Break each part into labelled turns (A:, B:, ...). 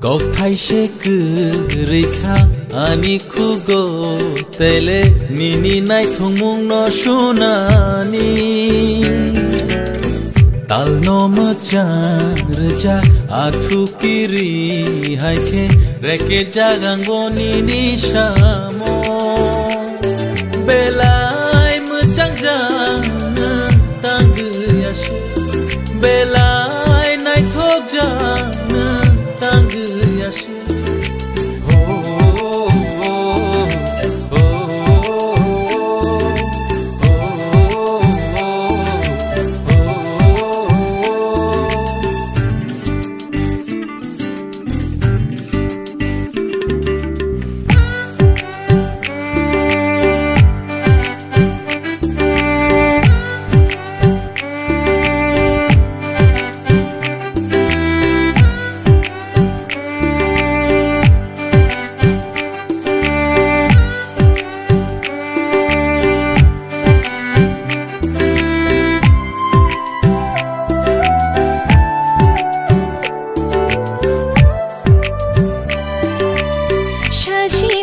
A: Kok taishe kurika ani kugo tele nini nai thongmung no shunani Tal no machang reja athu kiri haike reke jagango nini shamo Belai machang jang tang yashi Belai nai thok jang tang yashi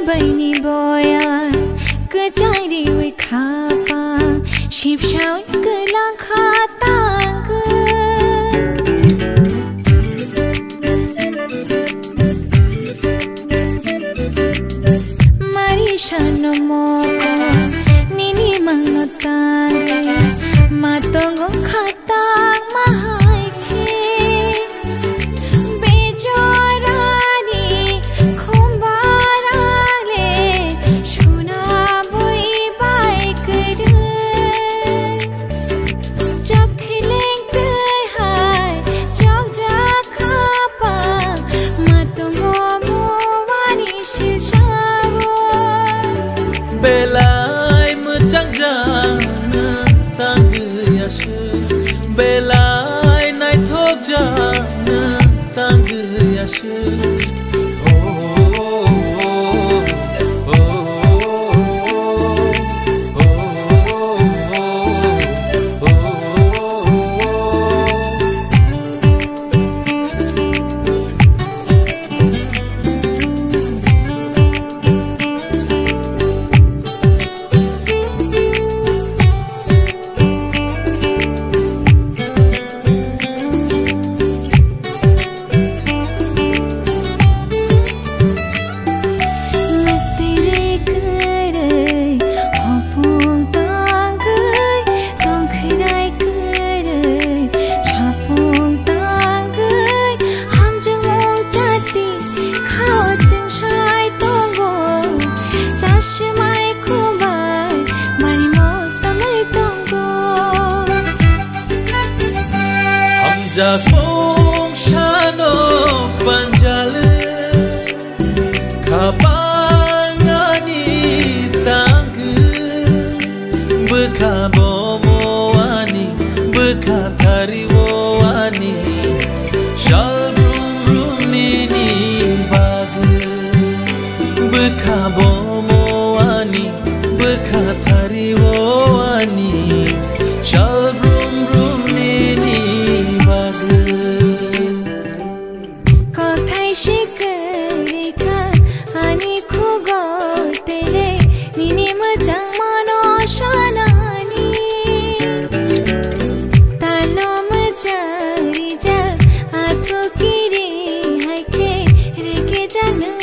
B: Bani boya kecari we khapa ship shaun kelang khatang mari shano moko nini mangatang matongo khatang mahai ke
A: Belai machang jang tang yashi Belai nai thok jang tang yashi Jakong shano panjale kapangani tangge bekabomoani bekatariwoani shalrumini bagu bekabomoani bekatariwoani shalrumini
B: Jangan